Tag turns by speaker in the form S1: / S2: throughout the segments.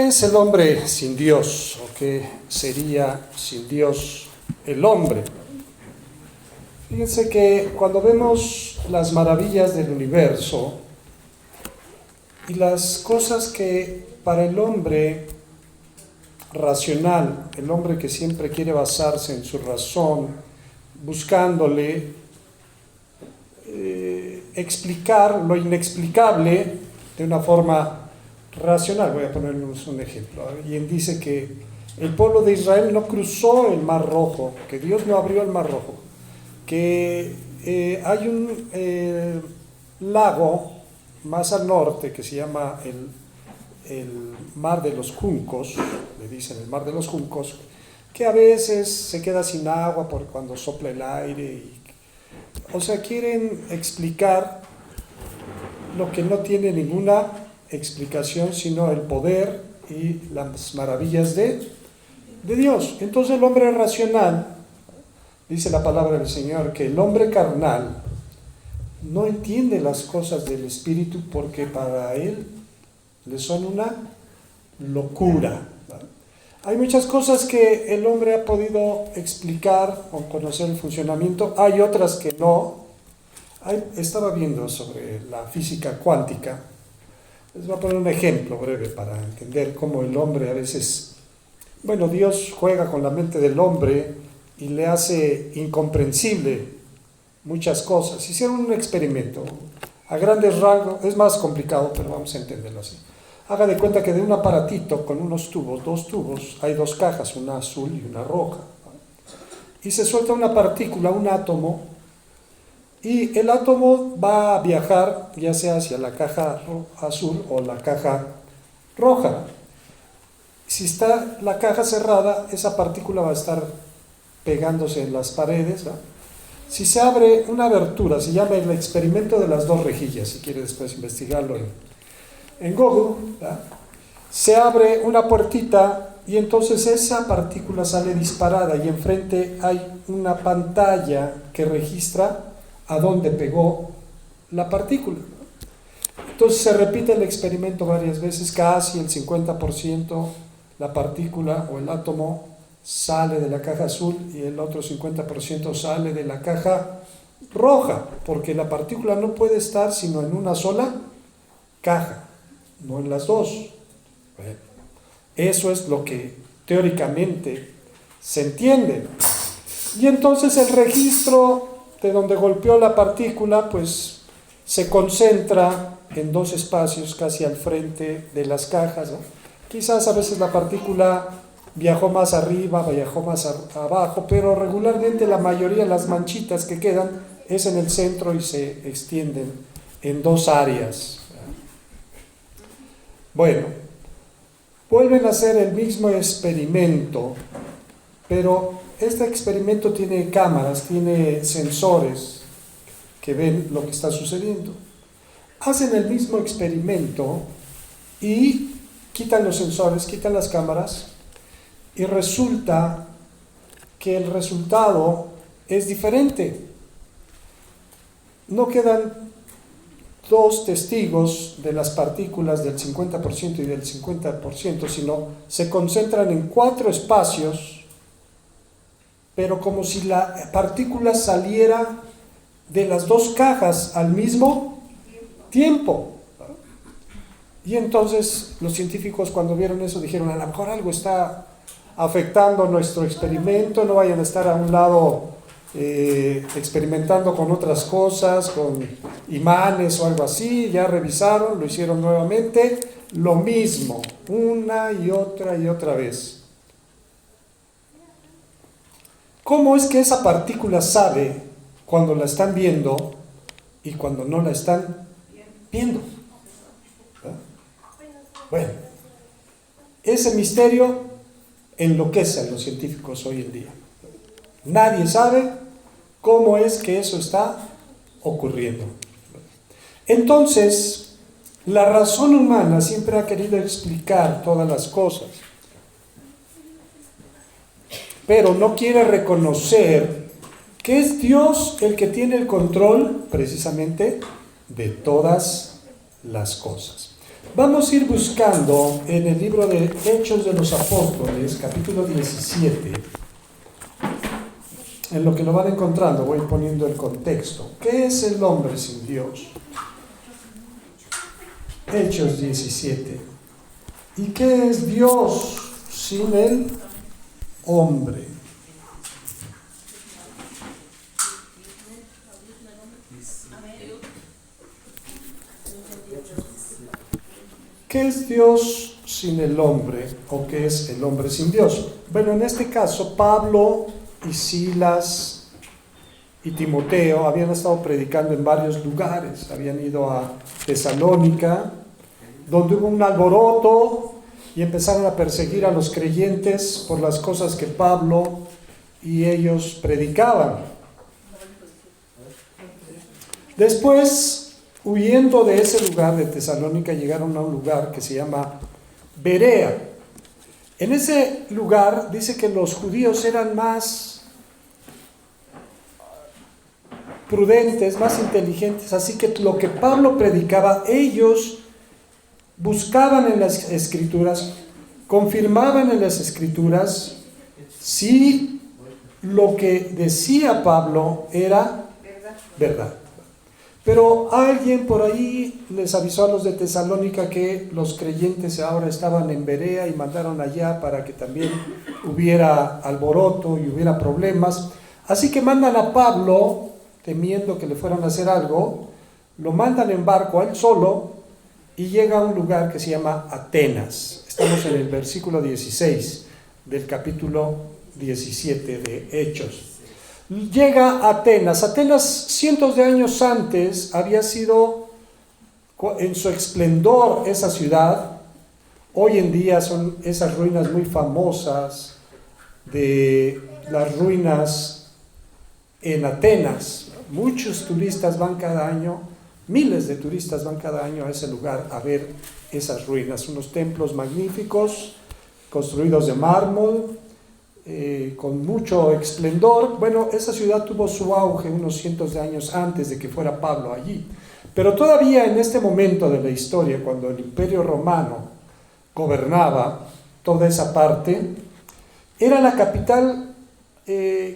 S1: ¿Qué es el hombre sin Dios? ¿O qué sería sin Dios el hombre? Fíjense que cuando vemos las maravillas del universo y las cosas que para el hombre racional, el hombre que siempre quiere basarse en su razón, buscándole explicar lo inexplicable de una forma racional. Voy a ponerles un ejemplo. Alguien dice que el pueblo de Israel no cruzó el Mar Rojo, que Dios no abrió el Mar Rojo, que hay un lago más al norte que se llama el Mar de los Juncos, le dicen el Mar de los Juncos, que a veces se queda sin agua por cuando sopla el aire. O sea, quieren explicar lo que no tiene ninguna explicación, sino el poder y las maravillas de Dios. Entonces el hombre racional, dice la palabra del Señor, que el hombre carnal no entiende las cosas del Espíritu porque para él le son una locura. Hay muchas cosas que el hombre ha podido explicar o conocer el funcionamiento, hay otras que no. Estaba viendo sobre la física cuántica. Les voy a poner un ejemplo breve para entender cómo el hombre a veces, Dios juega con la mente del hombre y le hace incomprensible muchas cosas. Hicieron un experimento, a grandes rasgos, es más complicado, pero vamos a entenderlo así. Haga de cuenta que de un aparatito con unos tubos, dos tubos, hay dos cajas, una azul y una roja. Y se suelta una partícula, un átomo, y el átomo va a viajar ya sea hacia la caja azul o la caja roja. Si está la caja cerrada, esa partícula va a estar pegándose en las paredes, ¿no? Si se abre una abertura, se llama el experimento de las dos rejillas, si quiere después investigarlo en Google, ¿no? Se abre una puertita y entonces esa partícula sale disparada y enfrente hay una pantalla que registra a dónde pegó la partícula. Entonces se repite el experimento varias veces, casi el 50% la partícula o el átomo sale de la caja azul y el otro 50% sale de la caja roja, porque la partícula no puede estar sino en una sola caja, no en las dos. Bueno, eso es lo que teóricamente se entiende. Y entonces el registro de donde golpeó la partícula, pues se concentra en dos espacios casi al frente de las cajas, ¿no? Quizás a veces la partícula viajó más arriba, viajó más abajo, pero regularmente la mayoría de las manchitas que quedan es en el centro y se extienden en dos áreas. Bueno, vuelven a hacer el mismo experimento, pero este experimento tiene cámaras, tiene sensores que ven lo que está sucediendo. Hacen el mismo experimento y quitan los sensores, quitan las cámaras y resulta que el resultado es diferente. No quedan dos testigos de las partículas del 50% y del 50%, sino se concentran en 4 espacios, pero como si la partícula saliera de las dos cajas al mismo tiempo. Y entonces los científicos, cuando vieron eso, dijeron, a lo mejor algo está afectando nuestro experimento, no vayan a estar a un lado experimentando con otras cosas, con imanes o algo así. Ya revisaron, lo hicieron nuevamente, lo mismo, una y otra vez. ¿Cómo es que esa partícula sabe cuando la están viendo y cuando no la están viendo? Bueno, ese misterio enloquece a los científicos hoy en día. Nadie sabe cómo es que eso está ocurriendo. Entonces, la razón humana siempre ha querido explicar todas las cosas, pero no quiere reconocer que es Dios el que tiene el control precisamente de todas las cosas. Vamos a ir buscando en el libro de Hechos de los Apóstoles, capítulo 17. En lo que lo van encontrando, voy poniendo el contexto. ¿Qué es el hombre sin Dios? Hechos 17. ¿Y qué es Dios sin el hombre? ¿Qué es Dios sin el hombre? ¿O qué es el hombre sin Dios? Bueno, en este caso, Pablo y Silas y Timoteo habían estado predicando en varios lugares. Habían ido a Tesalónica, donde hubo un alboroto y empezaron a perseguir a los creyentes por las cosas que Pablo y ellos predicaban. Después, huyendo de ese lugar de Tesalónica, llegaron a un lugar que se llama Berea. En ese lugar dice que los judíos eran más prudentes, más inteligentes, así que lo que Pablo predicaba, ellos buscaban en las escrituras, confirmaban en las escrituras si lo que decía Pablo era verdad. Pero alguien por ahí les avisó a los de Tesalónica que los creyentes ahora estaban en Berea y mandaron allá para que también hubiera alboroto y hubiera problemas. Así que mandan a Pablo, temiendo que le fueran a hacer algo, lo mandan en barco a él solo y llega a un lugar que se llama Atenas. Estamos en el versículo 16 del capítulo 17 de Hechos. Llega a Atenas. Atenas, cientos de años antes, había sido en su esplendor esa ciudad. Hoy en día son esas ruinas muy famosas de las ruinas en Atenas. Muchos turistas van cada año, miles de turistas van cada año a ese lugar a ver esas ruinas. Unos templos magníficos, construidos de mármol, con mucho esplendor. Bueno, esa ciudad tuvo su auge unos cientos de años antes de que fuera Pablo allí. Pero todavía en este momento de la historia, cuando el Imperio Romano gobernaba toda esa parte, era la capital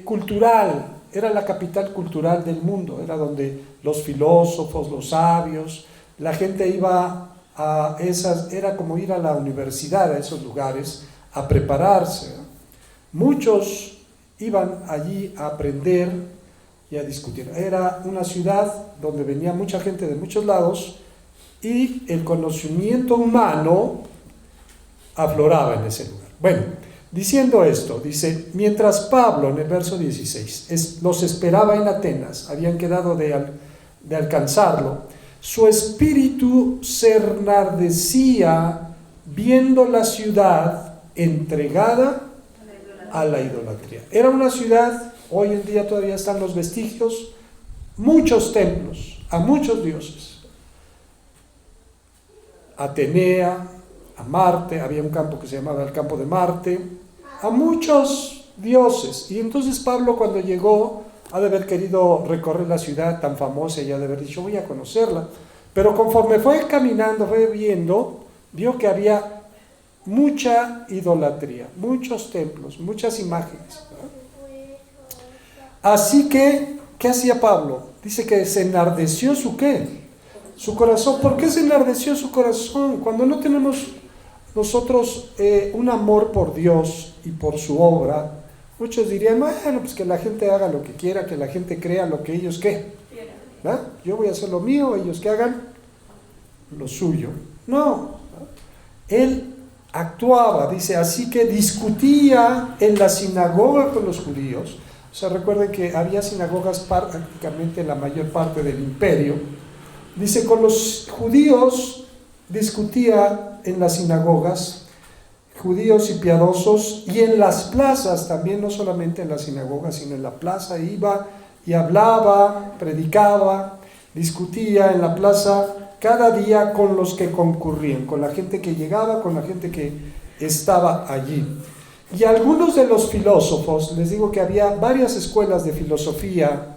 S1: cultural, era la capital cultural del mundo, era donde los filósofos, los sabios, la gente iba a esas, era como ir a la universidad, a esos lugares, a prepararse. Muchos iban allí a aprender y a discutir. Era una ciudad donde venía mucha gente de muchos lados y el conocimiento humano afloraba en ese lugar. Bueno, diciendo esto, dice, mientras Pablo, en el verso 16, los esperaba en Atenas, habían quedado de alcanzarlo, su espíritu se enardecía viendo la ciudad entregada a la idolatría. Era una ciudad, hoy en día todavía están los vestigios, muchos templos, a muchos dioses. Atenea, a Marte, había un campo que se llamaba el campo de Marte, a muchos dioses. Y entonces Pablo, cuando llegó, ha de haber querido recorrer la ciudad tan famosa y ha de haber dicho, voy a conocerla. Pero conforme fue caminando, fue viendo, vio que había mucha idolatría, muchos templos, muchas imágenes. Así que, ¿qué hacía Pablo? Dice que se enardeció su ¿qué? Su corazón. ¿Por qué se enardeció su corazón? Cuando no tenemos nosotros un amor por Dios y por su obra, muchos dirían, bueno, pues que la gente haga lo que quiera, que la gente crea lo que ellos ¿qué? ¿Ah? Yo voy a hacer lo mío, ellos que hagan lo suyo. No, él actuaba, dice, así que discutía en la sinagoga con los judíos. O sea, recuerden que había sinagogas prácticamente en la mayor parte del imperio. Dice, con los judíos discutía en las sinagogas, judíos y piadosos, y en las plazas también, no solamente en las sinagogas, sino en la plaza, iba y hablaba, predicaba, discutía en la plaza cada día con los que concurrían, con la gente que llegaba, con la gente que estaba allí. Y algunos de los filósofos, les digo que había varias escuelas de filosofía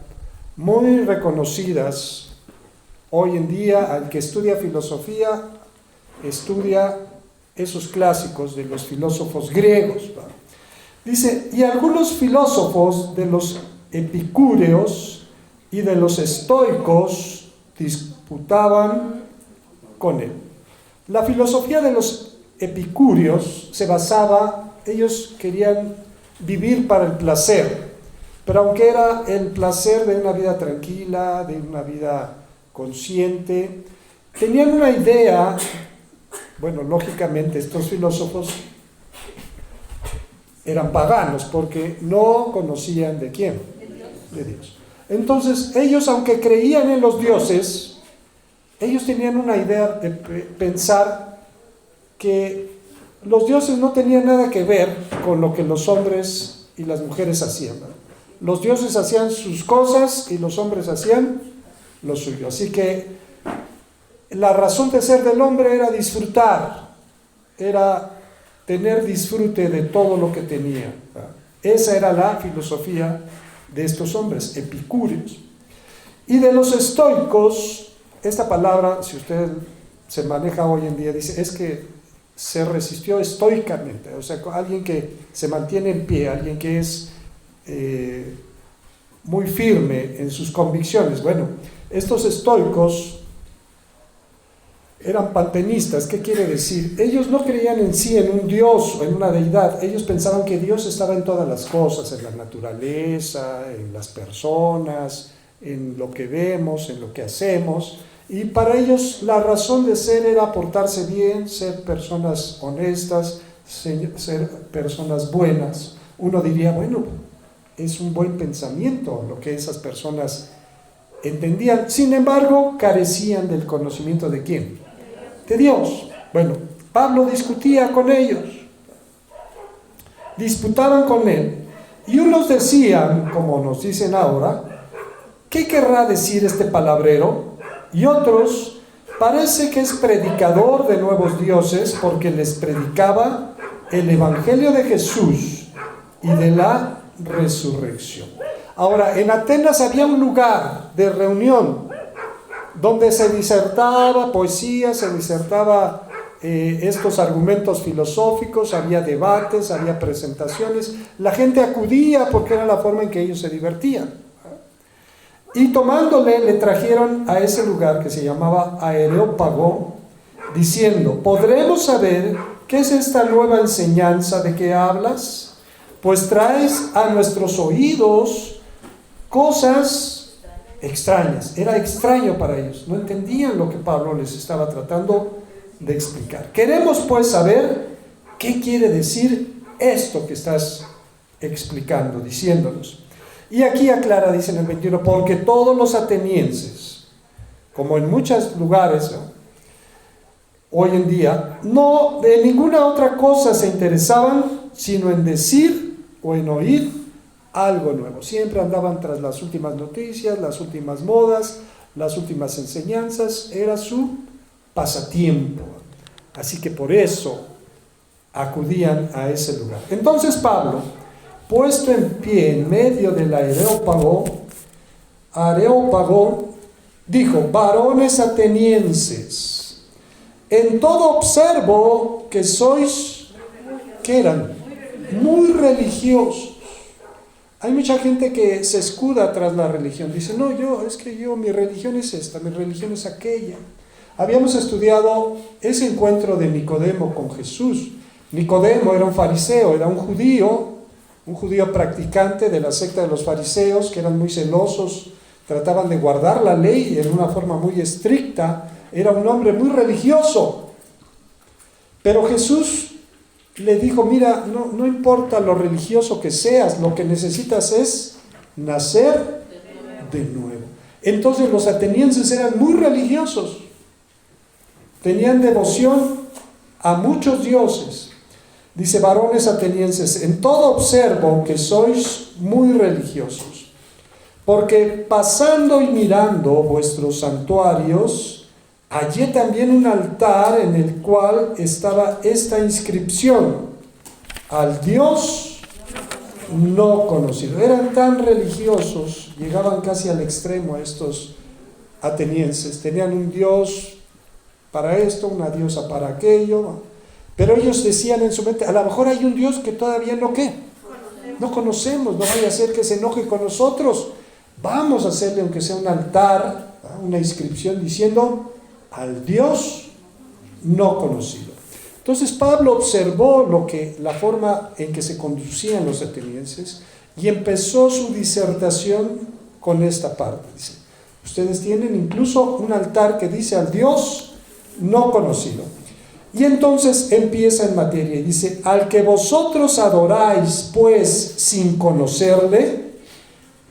S1: muy reconocidas. Hoy en día, al que estudia filosofía, estudia esos clásicos de los filósofos griegos. Dice, y algunos filósofos de los epicúreos y de los estoicos disputaban con él. La filosofía de los epicúreos se basaba, ellos querían vivir para el placer, pero aunque era el placer de una vida tranquila, de una vida consciente, tenían una idea, bueno, lógicamente estos filósofos eran paganos porque no conocían de quién, de Dios. Entonces ellos, aunque creían en los dioses, ellos tenían una idea de pensar que los dioses no tenían nada que ver con lo que los hombres y las mujeres hacían, ¿verdad? Los dioses hacían sus cosas y los hombres hacían lo suyo. Así que la razón de ser del hombre era disfrutar, era tener disfrute de todo lo que tenía, ¿verdad? Esa era la filosofía de estos hombres, epicúreos. Y de los estoicos, esta palabra, si usted se maneja hoy en día, dice, es que se resistió estoicamente, o sea, alguien que se mantiene en pie, alguien que es muy firme en sus convicciones. Bueno, estos estoicos eran panteístas. ¿Qué quiere decir? Ellos no creían en sí, en un dios o en una deidad. Ellos pensaban que Dios estaba en todas las cosas, en la naturaleza, en las personas, en lo que vemos, en lo que hacemos. Y para ellos la razón de ser era portarse bien, ser personas honestas, ser personas buenas. Uno diría, bueno, es un buen pensamiento lo que esas personas entendían. Sin embargo, carecían del conocimiento ¿de quién? De Dios. Bueno, Pablo discutía con ellos, disputaban con él, y unos decían, como nos dicen ahora, ¿qué querrá decir este palabrero? Y otros, parece que es predicador de nuevos dioses porque les predicaba el evangelio de Jesús y de la resurrección. Ahora, en Atenas había un lugar de reunión donde se disertaba poesía, se disertaba estos argumentos filosóficos, había debates, había presentaciones. La gente acudía porque era la forma en que ellos se divertían. Y tomándole, le trajeron a ese lugar que se llamaba Areópago, diciendo, ¿podremos saber qué es esta nueva enseñanza de que hablas? Pues traes a nuestros oídos cosas extrañas. Era extraño para ellos, no entendían lo que Pablo les estaba tratando de explicar. Queremos pues saber qué quiere decir esto que estás explicando, diciéndonos. Y aquí aclara, dice en el 21, porque todos los atenienses, como en muchos lugares, ¿no?, hoy en día, no de ninguna otra cosa se interesaban, sino en decir o en oír algo nuevo. Siempre andaban tras las últimas noticias, las últimas modas, las últimas enseñanzas. Era su pasatiempo. Así que por eso acudían a ese lugar. Entonces Pablo, puesto en pie en medio del Areópago, dijo, varones atenienses, en todo observo que sois, ¿qué eran? Muy religiosos. Hay mucha gente que se escuda tras la religión. Dice, no, mi religión es esta, mi religión es aquella. Habíamos estudiado ese encuentro de Nicodemo con Jesús. Nicodemo era un fariseo, era un judío practicante de la secta de los fariseos, que eran muy celosos, trataban de guardar la ley en una forma muy estricta. Era un hombre muy religioso. Pero Jesús le dijo, mira, no importa lo religioso que seas, lo que necesitas es nacer de nuevo. Entonces los atenienses eran muy religiosos, tenían devoción a muchos dioses. Dice, varones atenienses, en todo observo que sois muy religiosos, porque pasando y mirando vuestros santuarios, hallé también un altar en el cual estaba esta inscripción: al Dios no conocido. Eran tan religiosos, llegaban casi al extremo estos atenienses. Tenían un Dios para esto, una diosa para aquello. Pero ellos decían en su mente, a lo mejor hay un Dios que todavía no conocemos, no vaya a ser que se enoje con nosotros. Vamos a hacerle, aunque sea un altar, una inscripción diciendo al Dios no conocido. Entonces Pablo observó la forma en que se conducían los atenienses y empezó su disertación con esta parte. Dice, ustedes tienen incluso un altar que dice al Dios no conocido. Y entonces empieza en materia y dice, al que vosotros adoráis pues sin conocerle,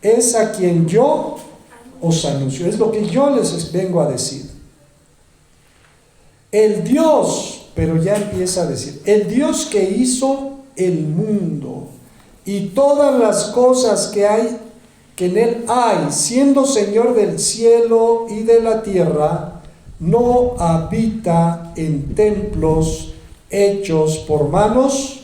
S1: es a quien yo os anuncio. Es lo que yo les vengo a decir. El Dios, pero ya empieza a decir, el Dios que hizo el mundo y todas las cosas que en él hay, siendo Señor del cielo y de la tierra, no habita en templos hechos por manos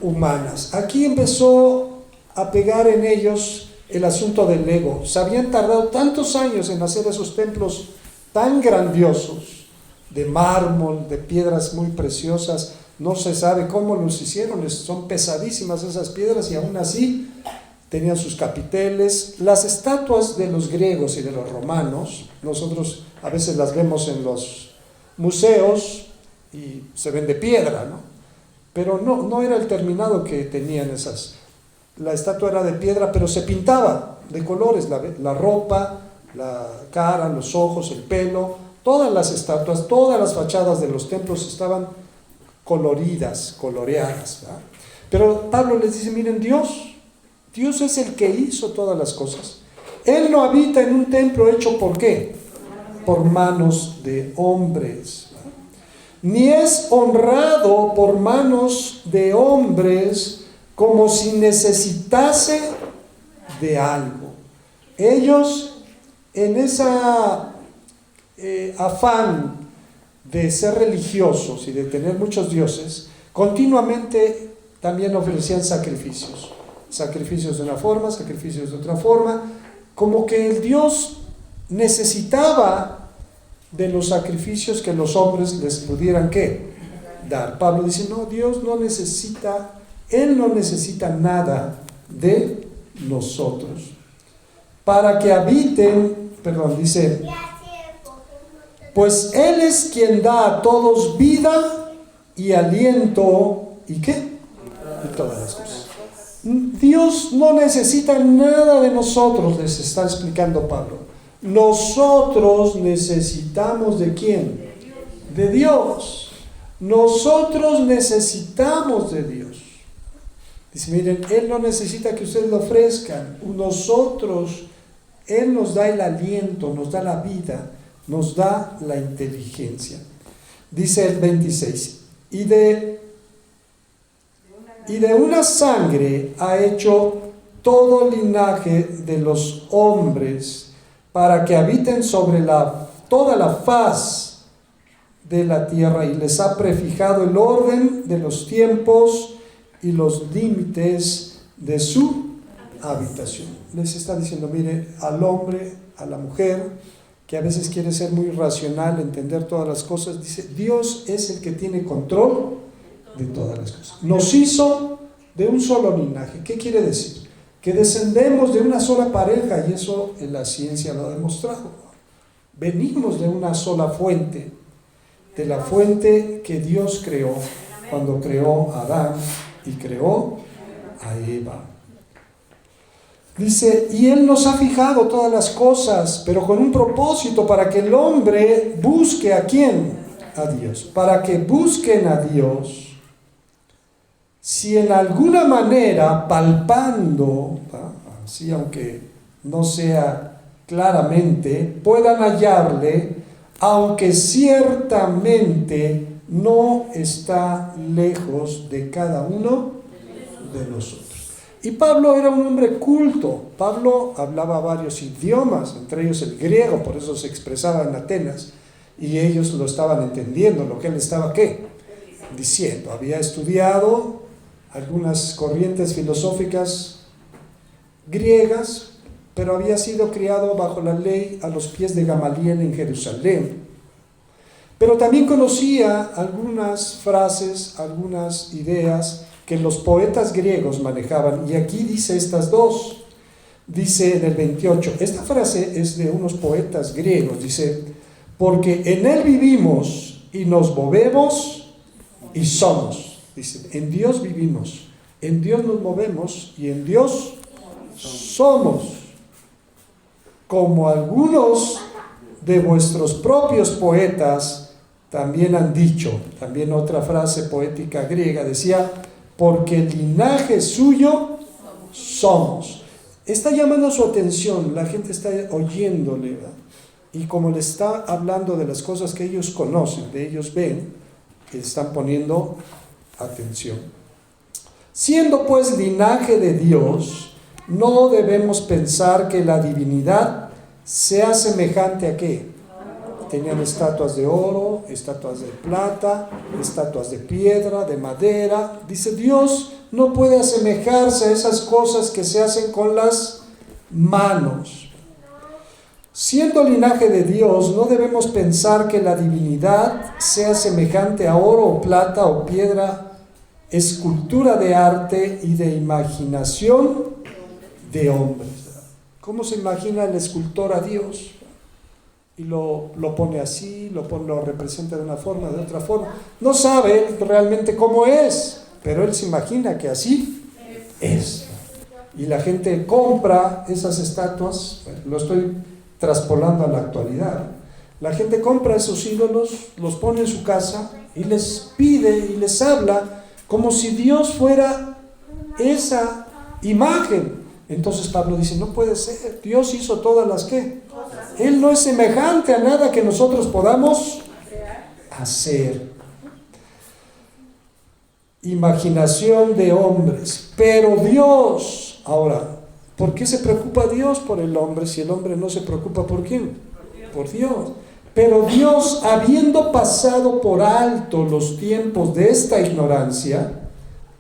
S1: humanas. Aquí empezó a pegar en ellos el asunto del ego. Se habían tardado tantos años en hacer esos templos tan grandiosos, de mármol, de piedras muy preciosas. No se sabe cómo los hicieron, son pesadísimas esas piedras y aún así tenían sus capiteles. Las estatuas de los griegos y de los romanos, nosotros a veces las vemos en los museos y se ven de piedra, ¿no? Pero no era el terminado que tenían esas. La estatua era de piedra, pero se pintaba de colores, la ropa, la cara, los ojos, el pelo. Todas las estatuas, todas las fachadas de los templos estaban coloridas, coloreadas, ¿verdad? Pero Pablo les dice, miren, Dios es el que hizo todas las cosas. Él no habita en un templo hecho ¿por qué? Por manos de hombres. Ni es honrado por manos de hombres como si necesitase de algo. Ellos, en esa afán de ser religiosos y de tener muchos dioses, continuamente también ofrecían sacrificios de una forma, sacrificios de otra forma, como que el Dios necesitaba de los sacrificios que los hombres les pudieran ¿qué? Dar. Pablo dice, no, Dios no necesita, Él no necesita nada de nosotros. Para que habiten, dice, pues Él es quien da a todos vida y aliento, ¿y qué? Y todas las cosas. Dios no necesita nada de nosotros, les está explicando Pablo. Nosotros necesitamos ¿de quién? De Dios. Nosotros necesitamos de Dios. Dice, miren, Él no necesita que ustedes lo ofrezcan. Él nos da el aliento, nos da la vida, nos da la inteligencia. Dice el 26, y de una sangre ha hecho todo linaje de los hombres para que habiten sobre toda la faz de la tierra, y les ha prefijado el orden de los tiempos y los límites de su habitación. Les está diciendo, mire, al hombre, a la mujer, que a veces quiere ser muy racional, entender todas las cosas, dice, Dios es el que tiene control de todas las cosas. Nos hizo de un solo linaje. ¿Qué quiere decir? Que descendemos de una sola pareja, y eso en la ciencia lo ha demostrado. Venimos de una sola fuente, de la fuente que Dios creó cuando creó a Adán y creó a Eva. Dice, y Él nos ha fijado todas las cosas, pero con un propósito, para que el hombre busque ¿a quién? A Dios. Para que busquen a Dios. Si en alguna manera, palpando, así aunque no sea claramente, puedan hallarle, aunque ciertamente no está lejos de cada uno de nosotros. Y Pablo era un hombre culto. Pablo hablaba varios idiomas, entre ellos el griego, por eso se expresaba en Atenas, y ellos lo estaban entendiendo, lo que él estaba ¿qué? Diciendo. Había estudiado algunas corrientes filosóficas griegas, pero había sido criado bajo la ley a los pies de Gamaliel en Jerusalén. Pero también conocía algunas frases, algunas ideas que los poetas griegos manejaban, y aquí dice estas dos. Dice en el 28, esta frase es de unos poetas griegos, dice, porque en Él vivimos y nos movemos y somos. Dice, en Dios vivimos, en Dios nos movemos y en Dios somos. Como algunos de vuestros propios poetas también han dicho, también otra frase poética griega decía, porque el linaje suyo somos. Está llamando su atención, la gente está oyéndole, ¿verdad? Y como le está hablando de las cosas que ellos conocen, de ellos ven, están poniendo atención. Siendo pues linaje de Dios, no debemos pensar que la divinidad sea semejante a ¿qué? Tenían estatuas de oro, estatuas de plata, estatuas de piedra, de madera. Dice, Dios no puede asemejarse a esas cosas que se hacen con las manos. Siendo linaje de Dios, no debemos pensar que la divinidad sea semejante a oro o plata o piedra, escultura de arte y de imaginación de hombres. ¿Cómo se imagina el escultor a Dios? Y lo pone así, lo representa de una forma, de otra forma. No sabe realmente cómo es, pero él se imagina que así es. Y la gente compra esas estatuas, lo estoy traspolando a la actualidad. La gente compra esos ídolos, los pone en su casa y les pide y les habla como si Dios fuera esa imagen. Entonces Pablo dice, no puede ser, Dios hizo todas las que. Él no es semejante a nada que nosotros podamos hacer. Imaginación de hombres, pero Dios. Ahora, ¿por qué se preocupa Dios por el hombre si el hombre no se preocupa por quién? Por Dios. Pero Dios, habiendo pasado por alto los tiempos de esta ignorancia,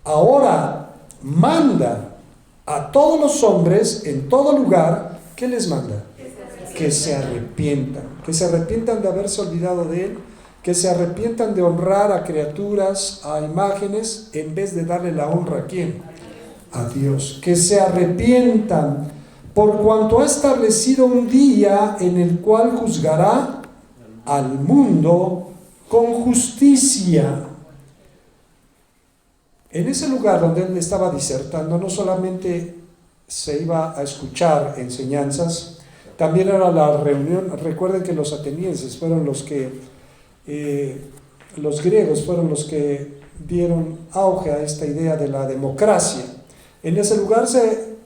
S1: ahora manda a todos los hombres en todo lugar. ¿Qué les manda? Que se arrepientan de haberse olvidado de Él, que se arrepientan de honrar a criaturas, a imágenes, en vez de darle la honra ¿a quién? A Dios. Que se arrepientan, por cuanto ha establecido un día en el cual juzgará al mundo con justicia. En ese lugar donde él estaba disertando, no solamente se iba a escuchar enseñanzas, también era la reunión. Recuerden que los atenienses fueron los que, los griegos fueron los que dieron auge a esta idea de la democracia. En ese lugar se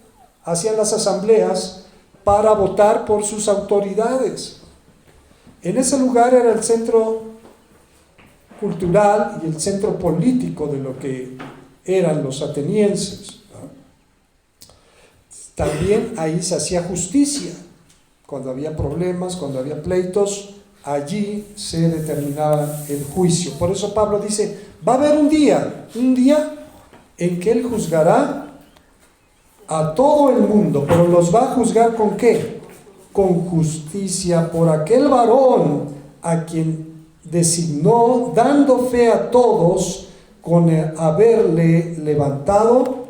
S1: hacían las asambleas para votar por sus autoridades. En ese lugar era el centro cultural y el centro político de lo que eran los atenienses. También ahí se hacía justicia. Cuando había problemas, cuando había pleitos, allí se determinaba el juicio. Por eso Pablo dice, va a haber un día en que él juzgará a todo el mundo, pero los va a juzgar ¿con qué? Con justicia por aquel varón a quien designó, dando fe a todos con haberle levantado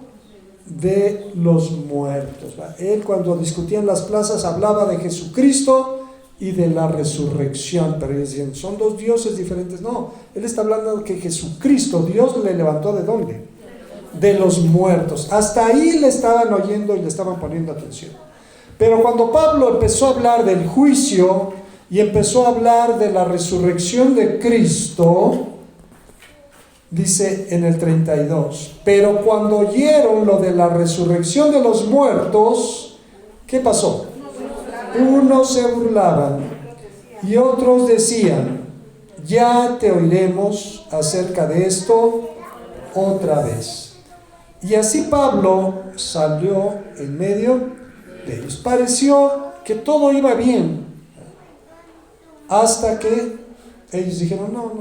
S1: de los muertos. Él, cuando discutía en las plazas, hablaba de Jesucristo y de la resurrección, pero ellos decían, son dos dioses diferentes. No, él está hablando de que Jesucristo, Dios le levantó ¿de dónde? De los muertos. Hasta ahí le estaban oyendo y le estaban poniendo atención. Pero cuando Pablo empezó a hablar del juicio y empezó a hablar de la resurrección de Cristo, dice en el 32, pero cuando oyeron lo de la resurrección de los muertos, ¿qué pasó? Unos se burlaban y otros decían, ya te oiremos acerca de esto otra vez. Y así Pablo salió en medio de ellos. Pareció que todo iba bien, hasta que ellos dijeron, no,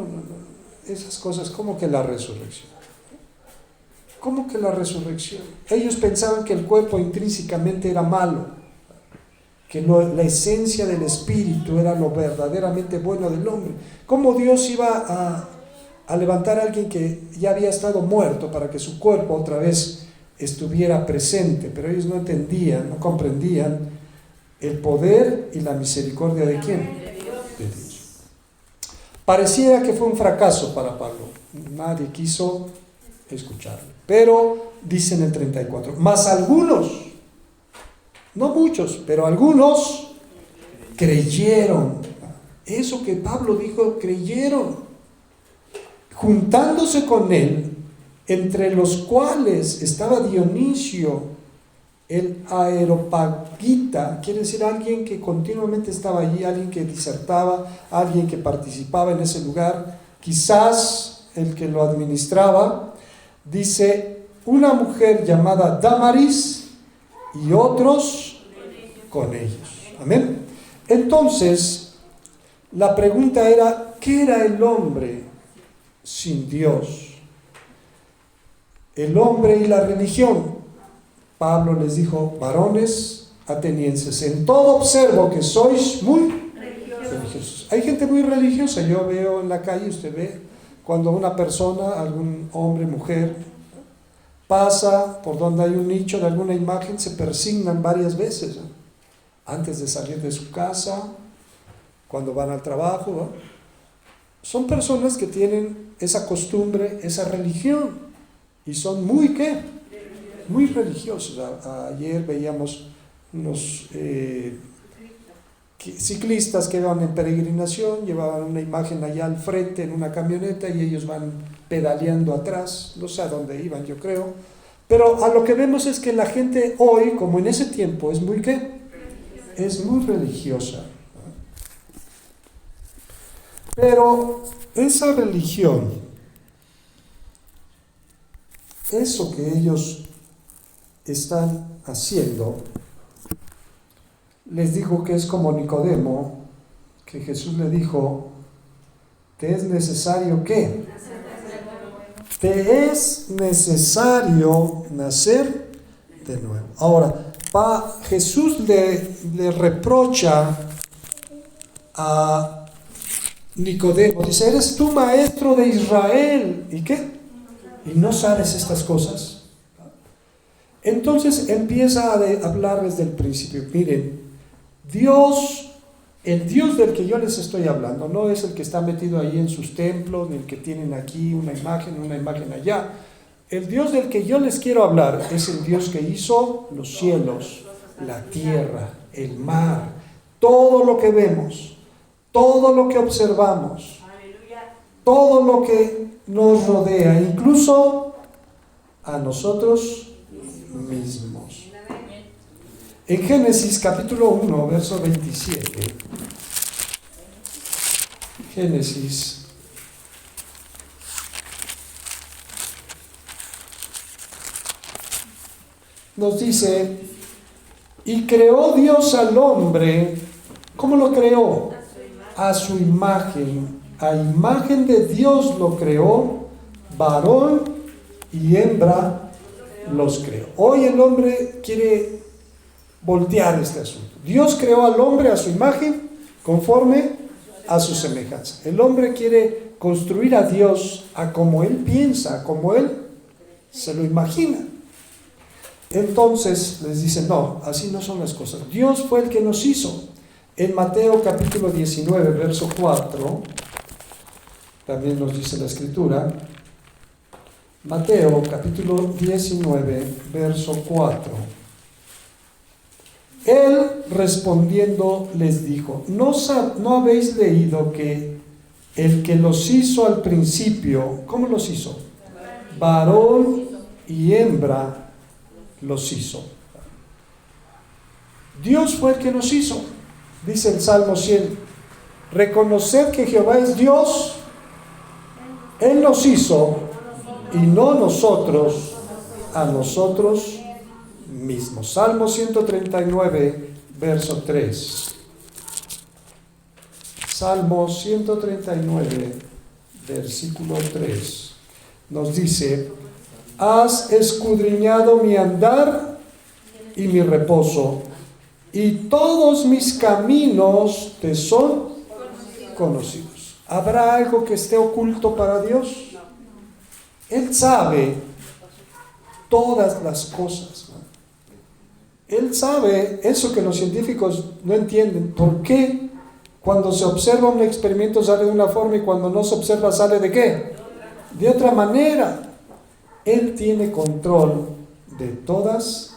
S1: esas cosas, ¿cómo que la resurrección? ¿Cómo que la resurrección? Ellos pensaban que el cuerpo intrínsecamente era malo. que la esencia del Espíritu era lo verdaderamente bueno del hombre. ¿Cómo Dios iba a levantar a alguien que ya había estado muerto para que su cuerpo otra vez estuviera presente? Pero ellos no entendían, no comprendían el poder y la misericordia de ¿quién? De Dios. Pareciera que fue un fracaso para Pablo. Nadie quiso escucharlo. Pero dice en el 34, mas algunos, no muchos, pero algunos creyeron. Eso que Pablo dijo, creyeron, juntándose con él, entre los cuales estaba Dionisio, el Areopagita, quiere decir alguien que continuamente estaba allí, alguien que disertaba, alguien que participaba en ese lugar, quizás el que lo administraba. Dice, una mujer llamada Damaris y otros con ellos. Amén. Entonces, la pregunta era, ¿qué era el hombre sin Dios? El hombre y la religión. Pablo les dijo, varones atenienses, en todo observo que sois muy religiosos. Hay gente muy religiosa, yo veo en la calle, usted ve, cuando una persona, algún hombre, mujer, pasa por donde hay un nicho de alguna imagen, se persignan varias veces, ¿no? Antes de salir de su casa, cuando van al trabajo, ¿no? Son personas que tienen esa costumbre, esa religión, y son muy, ¿qué? Muy religiosos. Ayer veíamos unos ciclistas que van en peregrinación, llevaban una imagen allá al frente en una camioneta y ellos van pedaleando atrás, no sé a dónde iban, yo creo, pero a lo que vemos es que la gente hoy, como en ese tiempo, es muy ¿qué? Es muy religiosa. Pero esa religión, eso que ellos están haciendo, les dijo que es como Nicodemo, que Jesús le dijo, ¿te es necesario qué? Te es necesario nacer de nuevo. Ahora, Jesús le reprocha a Nicodemo, dice, ¿eres tú maestro de Israel? ¿Y qué? ¿Y no sabes estas cosas? Entonces empieza a hablar desde el principio. Miren, Dios, el Dios del que yo les estoy hablando, no es el que está metido ahí en sus templos, ni el que tienen aquí una imagen allá. El Dios del que yo les quiero hablar es el Dios que hizo los cielos, la tierra, el mar, todo lo que vemos, todo lo que observamos, todo lo que nos rodea, incluso a nosotros mismos. En Génesis capítulo 1, verso 27, Génesis nos dice, y creó Dios al hombre, ¿cómo lo creó? A su imagen, a imagen de Dios lo creó, varón y hembra los creó. Hoy el hombre quiere voltear este asunto. Dios creó al hombre a su imagen, conforme a su semejanza. El hombre quiere construir a Dios a como él piensa, a como él se lo imagina. Entonces les dice, no, así no son las cosas. Dios fue el que nos hizo. En Mateo capítulo 19, verso 4, también nos dice la escritura, Mateo capítulo 19, verso 4. Él respondiendo les dijo, ¿no habéis leído que el que los hizo al principio, ¿cómo los hizo? Varón y hembra los hizo. Dios fue el que nos hizo. Dice el Salmo 100, reconoced que Jehová es Dios, Él nos hizo y no nosotros a nosotros mismos. Salmo 139, verso 3. Salmo 139, versículo 3, nos dice, has escudriñado mi andar y mi reposo, y todos mis caminos te son conocidos. ¿Habrá algo que esté oculto para Dios? Él sabe todas las cosas, ¿no? Él sabe eso que los científicos no entienden. ¿Por qué cuando se observa un experimento sale de una forma y cuando no se observa sale de qué? De otra manera. Él tiene control de todas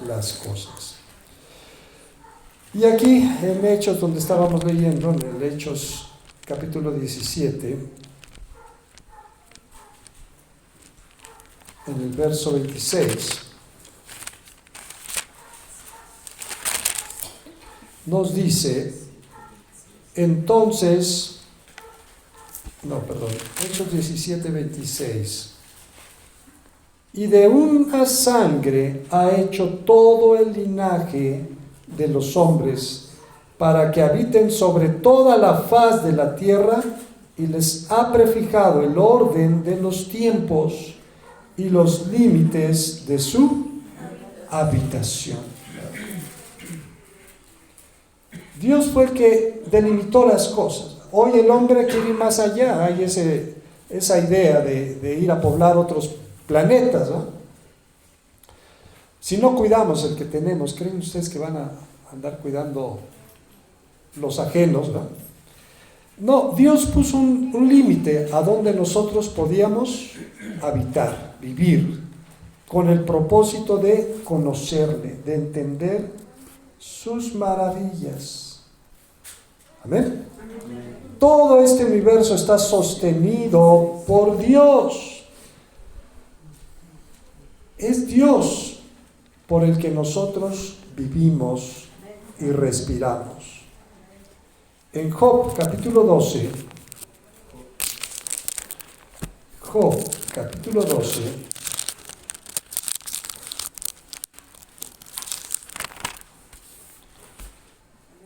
S1: las cosas. Y aquí en Hechos, donde estábamos leyendo, en el Hechos capítulo 17, en el verso 26, nos dice, entonces, Hechos 17, 26, y de una sangre ha hecho todo el linaje de los hombres para que habiten sobre toda la faz de la tierra, y les ha prefijado el orden de los tiempos y los límites de su habitación. Dios fue el que delimitó las cosas. Hoy el hombre quiere ir más allá. Hay esa idea de ir a poblar otros planetas, ¿no? Si no cuidamos el que tenemos, ¿creen ustedes que van a andar cuidando los ajenos, ¿no? No, Dios puso un límite a donde nosotros podíamos habitar, vivir, con el propósito de conocerle, de entender sus maravillas. Amén. Todo este universo está sostenido por Dios. Es Dios por el que nosotros vivimos y respiramos. En Job capítulo 12,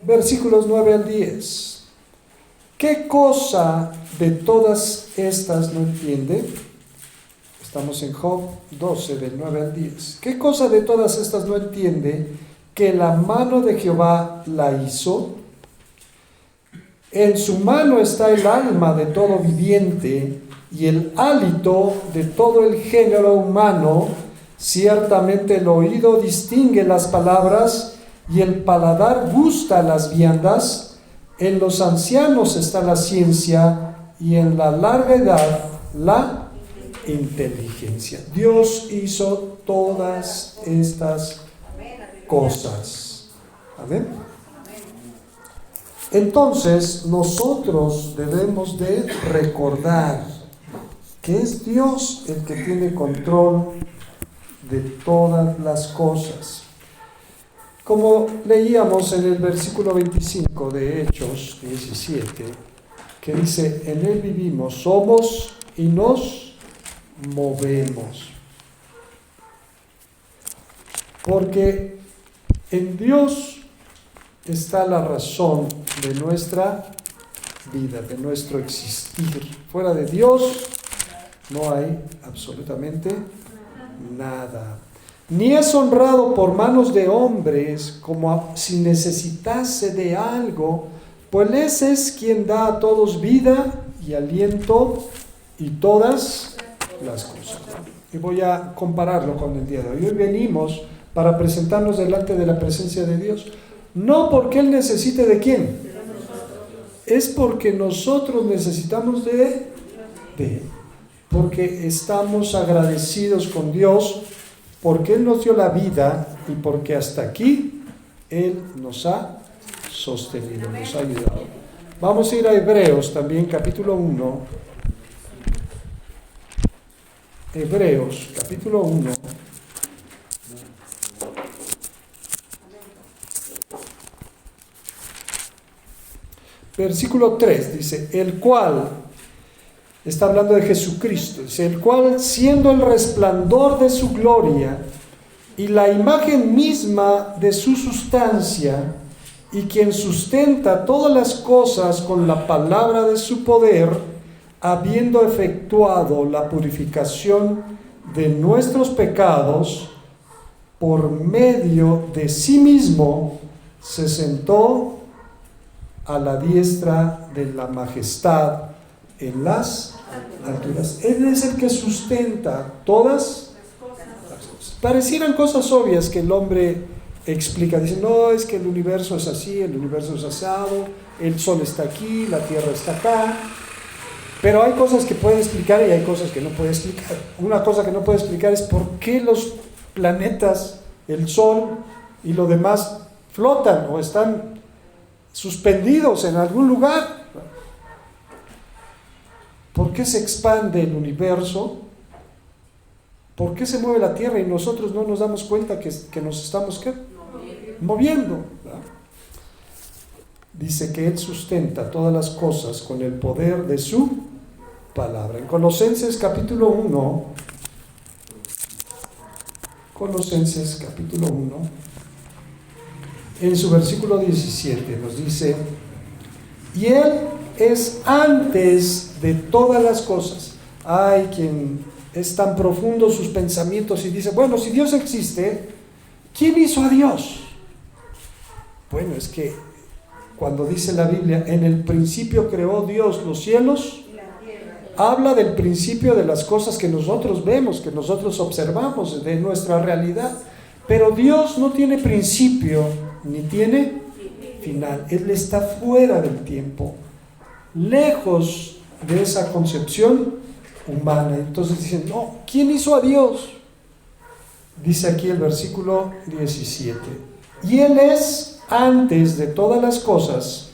S1: versículos 9 al 10. ¿Qué cosa de todas estas no entiende? Estamos en Job 12, del 9 al 10. ¿Qué cosa de todas estas no entiende que la mano de Jehová la hizo? En su mano está el alma de todo viviente y el hálito de todo el género humano. Ciertamente el oído distingue las palabras y el paladar gusta las viandas. En los ancianos está la ciencia y en la larga edad la inteligencia. Dios hizo todas estas cosas. Amén. Entonces nosotros debemos de recordar que es Dios el que tiene control de todas las cosas. Como leíamos en el versículo 25 de Hechos 17, que dice, en Él vivimos, somos y nos movemos. Porque en Dios está la razón de nuestra vida, de nuestro existir. Fuera de Dios no hay absolutamente nada. Ni es honrado por manos de hombres como si necesitase de algo, pues ese es quien da a todos vida y aliento y todas las cosas. Y voy a compararlo con el día de hoy. Hoy venimos para presentarnos delante de la presencia de Dios. No porque Él necesite de quién, es porque nosotros necesitamos de Él, porque estamos agradecidos con Dios, porque Él nos dio la vida y porque hasta aquí Él nos ha sostenido, nos ha ayudado. Vamos a ir a Hebreos también, capítulo 1. Hebreos, capítulo 1. Versículo 3 dice, el cual, está hablando de Jesucristo, dice, el cual siendo el resplandor de su gloria y la imagen misma de su sustancia, y quien sustenta todas las cosas con la palabra de su poder, habiendo efectuado la purificación de nuestros pecados, por medio de sí mismo, se sentó a la diestra de la majestad en las alturas. Él es el que sustenta todas las cosas. Parecieran cosas obvias que el hombre explica. Dice, no, es que el universo es así, el universo es asado, el sol está aquí, la tierra está acá. Pero hay cosas que puede explicar y hay cosas que no puede explicar. Una cosa que no puede explicar es por qué los planetas, el sol y lo demás flotan o están suspendidos en algún lugar. ¿Por qué se expande el universo? ¿Por qué se mueve la tierra y nosotros no nos damos cuenta que nos estamos moviendo? ¿Verdad? Dice que Él sustenta todas las cosas con el poder de su palabra. En Colosenses capítulo 1, en su versículo 17 nos dice, y Él es antes de todas las cosas. Hay quien es tan profundo sus pensamientos y dice, bueno, si Dios existe, ¿quién hizo a Dios? Bueno, es que cuando dice la Biblia, en el principio creó Dios los cielos, habla del principio de las cosas que nosotros vemos, que nosotros observamos, de nuestra realidad. Pero Dios no tiene principio ni tiene final. Él está fuera del tiempo, lejos de esa concepción humana. Entonces dicen, no, ¿quién hizo a Dios? Dice aquí el versículo 17, y Él es antes de todas las cosas,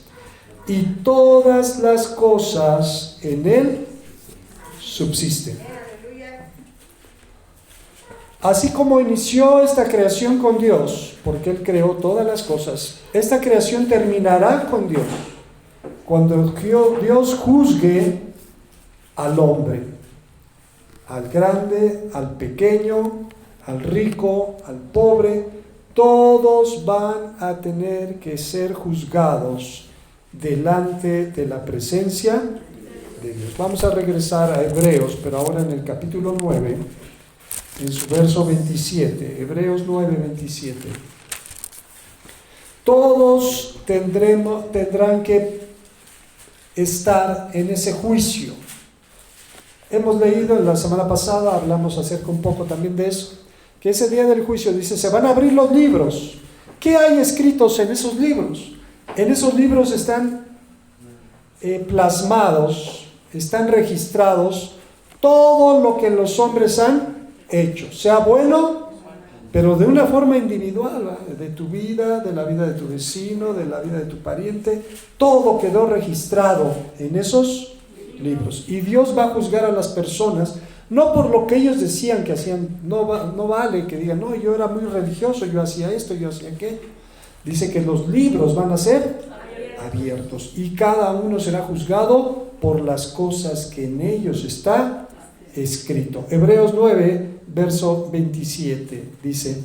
S1: y todas las cosas en Él subsisten. Así como inició esta creación con Dios, porque Él creó todas las cosas, esta creación terminará con Dios, cuando Dios juzgue al hombre, al grande, al pequeño, al rico, al pobre. Todos van a tener que ser juzgados delante de la presencia de Dios. Vamos a regresar a Hebreos, pero ahora en el capítulo 9, en su verso 27, Hebreos 9, 27. Todos tendrán que estar en ese juicio. Hemos leído en la semana pasada, hablamos acerca un poco también de eso, que ese día del juicio dice, se van a abrir los libros. ¿Qué hay escritos en esos libros? En esos libros están plasmados, están registrados todo lo que los hombres han hecho, sea bueno, pero de una forma individual, ¿verdad? De tu vida, de la vida de tu vecino, de la vida de tu pariente, todo quedó registrado en esos libros. Y Dios va a juzgar a las personas no por lo que ellos decían que hacían. No vale que digan, no, yo era muy religioso, yo hacía esto, yo hacía aquello. Dice que los libros van a ser abiertos y cada uno será juzgado por las cosas que en ellos está escrito. Hebreos 9, verso 27 dice,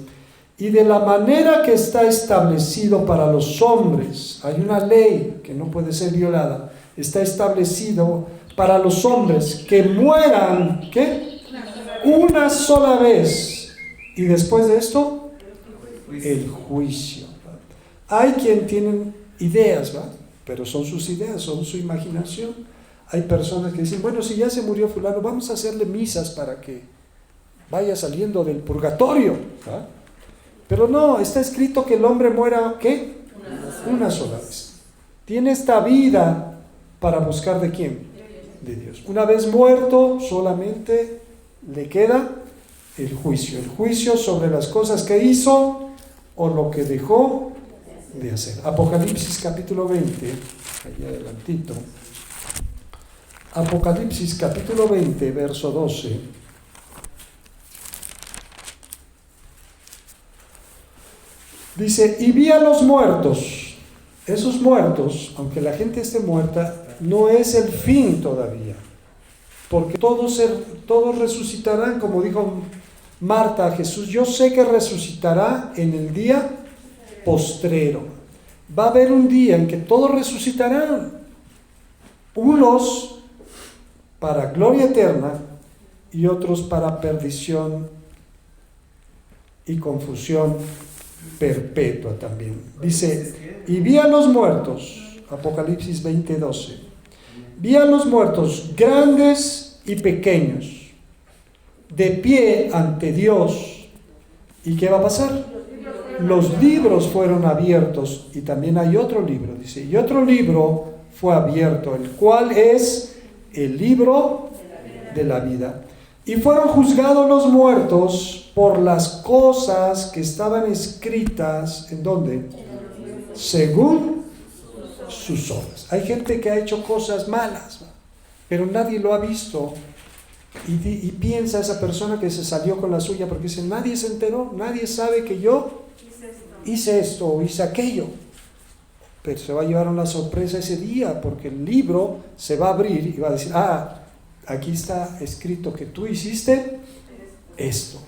S1: y de la manera que está establecido para los hombres, hay una ley que no puede ser violada, está establecido para los hombres que mueran, ¿qué? Una sola vez, y después de esto, el juicio. Hay quien tienen ideas, ¿va? Pero son sus ideas, son su imaginación. Hay personas que dicen, bueno, si ya se murió fulano, vamos a hacerle misas para que vaya saliendo del purgatorio, ¿va? Pero no, está escrito que el hombre muera, ¿qué? Una sola vez. Tiene esta vida para buscar ¿de quién? De Dios. Una vez muerto, solamente le queda el juicio sobre las cosas que hizo o lo que dejó de hacer. Apocalipsis capítulo 20, allá adelantito. Apocalipsis capítulo 20, verso 12. Dice, y vi a los muertos. Esos muertos, aunque la gente esté muerta, no es el fin todavía, porque todos resucitarán, como dijo Marta a Jesús, yo sé que resucitará en el día postrero. Va a haber un día en que todos resucitarán, unos para gloria eterna y otros para perdición y confusión perpetua también. Dice, y vi a los muertos, Apocalipsis 20:12, vi a los muertos grandes y pequeños, de pie ante Dios. ¿Y qué va a pasar? Los libros fueron abiertos, y también hay otro libro, dice, y otro libro fue abierto, el cual es el libro de la vida. Y fueron juzgados los muertos por las cosas que estaban escritas, ¿en dónde? Según sus obras. Hay gente que ha hecho cosas malas, pero nadie lo ha visto. Y piensa esa persona que se salió con la suya porque dice, nadie se enteró, nadie sabe que yo hice esto o hice aquello. Pero se va a llevar una sorpresa ese día, porque el libro se va a abrir y va a decir, aquí está escrito que tú hiciste esto.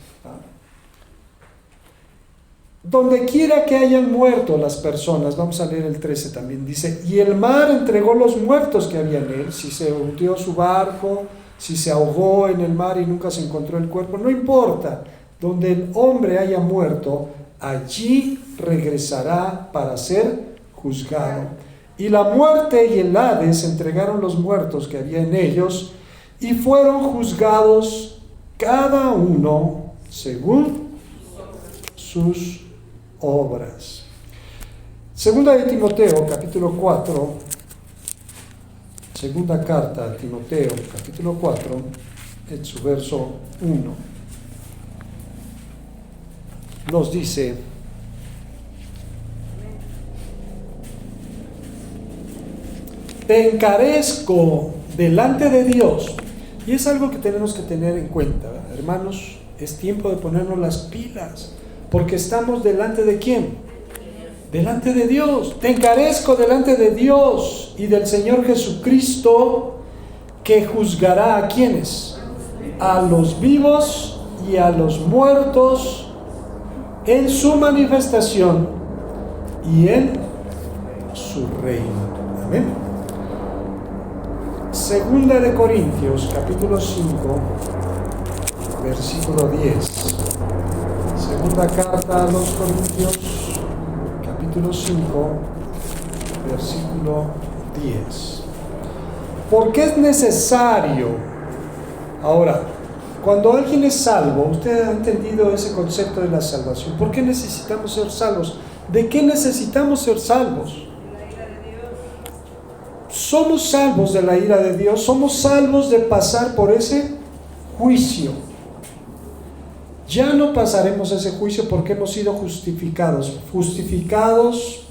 S1: Donde quiera que hayan muerto las personas, vamos a leer el 13 también, dice, y el mar entregó los muertos que había en él. Si se hundió su barco, si se ahogó en el mar y nunca se encontró el cuerpo, no importa. Donde el hombre haya muerto, allí regresará para ser juzgado. Y la muerte y el Hades entregaron los muertos que había en ellos, y fueron juzgados cada uno según sus obras. Segunda de Timoteo, capítulo 4, segunda carta a Timoteo, capítulo 4, en su verso 1, nos dice, te encarezco delante de Dios. Y es algo que tenemos que tener en cuenta, ¿verdad? Hermanos, es tiempo de ponernos las pilas, porque estamos delante de ¿quién? Delante de Dios. Te encarezco delante de Dios y del Señor Jesucristo, que juzgará ¿a quiénes? A los vivos y a los muertos en su manifestación y en su reino. Amén. Segunda de Corintios, capítulo 5, versículo 10. Segunda carta a los Corintios, capítulo 5, versículo 10. Porque es necesario. Ahora, cuando alguien es salvo, usted ha entendido ese concepto de la salvación. ¿Por qué necesitamos ser salvos? ¿De qué necesitamos ser salvos? Somos salvos de la ira de Dios, somos salvos de pasar por ese juicio. Ya no pasaremos ese juicio porque hemos sido justificados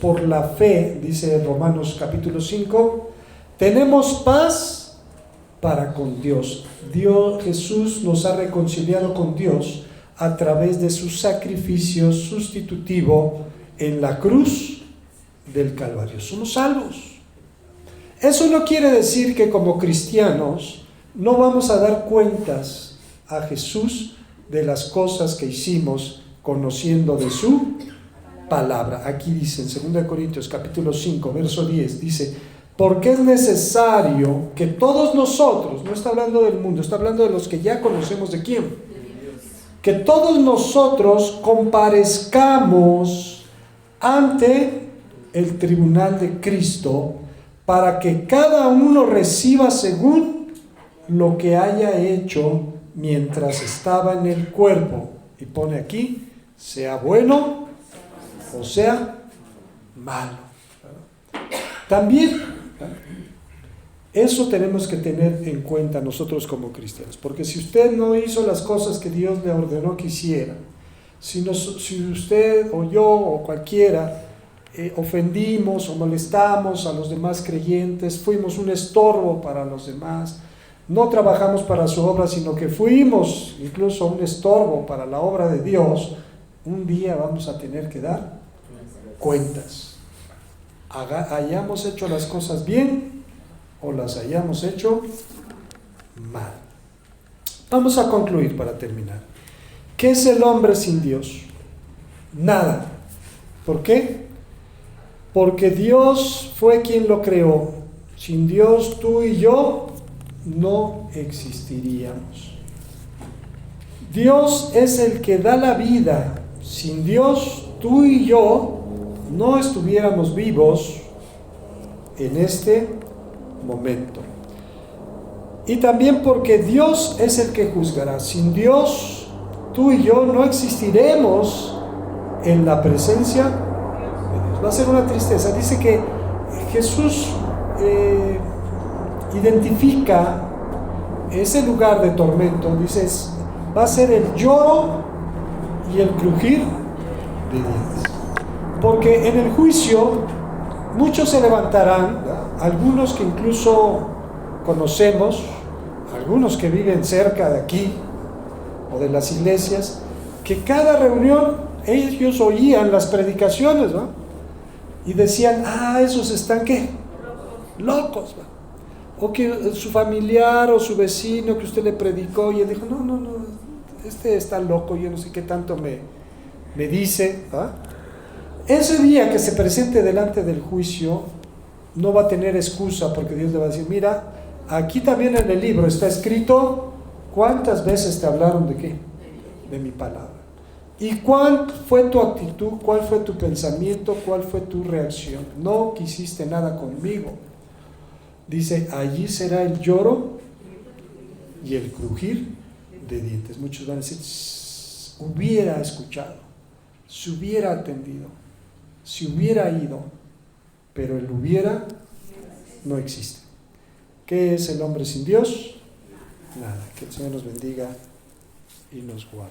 S1: por la fe, dice Romanos capítulo 5, tenemos paz para con Dios. Jesús nos ha reconciliado con Dios a través de su sacrificio sustitutivo en la cruz del Calvario. Somos salvos. Eso no quiere decir que como cristianos no vamos a dar cuentas a Jesús de las cosas que hicimos conociendo de su palabra. Aquí dice en 2 Corintios capítulo 5, verso 10, dice, porque es necesario que todos nosotros, no está hablando del mundo, está hablando de los que ya conocemos de quién, que todos nosotros comparezcamos ante el tribunal de Cristo, para que cada uno reciba según lo que haya hecho mientras estaba en el cuerpo. Y pone aquí, sea bueno o sea malo. También, eso tenemos que tener en cuenta nosotros como cristianos, porque si usted no hizo las cosas que Dios le ordenó que hiciera, si usted o yo o cualquiera ofendimos o molestamos a los demás creyentes, fuimos un estorbo para los demás, no trabajamos para su obra, sino que fuimos incluso un estorbo para la obra de Dios, un día vamos a tener que dar cuentas. Hayamos hecho las cosas bien o las hayamos hecho mal. Vamos a concluir para terminar. ¿Qué es el hombre sin Dios? Nada. ¿Por qué? Porque Dios fue quien lo creó. Sin Dios, tú y yo no existiríamos. Dios es el que da la vida. Sin Dios, tú y yo no estuviéramos vivos en este momento. Y también porque Dios es el que juzgará. Sin Dios, tú y yo no existiremos en la presencia de Dios. Va a ser una tristeza. Dice que Jesús identifica ese lugar de tormento. Dices, va a ser el lloro y el crujir de dientes. Porque en el juicio muchos se levantarán, ¿verdad? Algunos que incluso conocemos, algunos que viven cerca de aquí o de las iglesias, que cada reunión ellos oían las predicaciones, ¿no? Y decían, esos están ¿qué? Locos, ¿no? O que su familiar o su vecino que usted le predicó y él dijo, no, este está loco, yo no sé qué tanto me dice, ¿ah? Ese día que se presente delante del juicio no va a tener excusa, porque Dios le va a decir, mira, aquí también en el libro está escrito cuántas veces te hablaron de qué, de mi palabra, y cuál fue tu actitud, cuál fue tu pensamiento, cuál fue tu reacción. No quisiste nada conmigo. Dice, allí será el lloro y el crujir de dientes. Muchos van a decir, hubiera escuchado, se hubiera atendido, si hubiera ido, pero el hubiera no existe. ¿Qué es el hombre sin Dios? Nada. Que el Señor nos bendiga y nos guarde.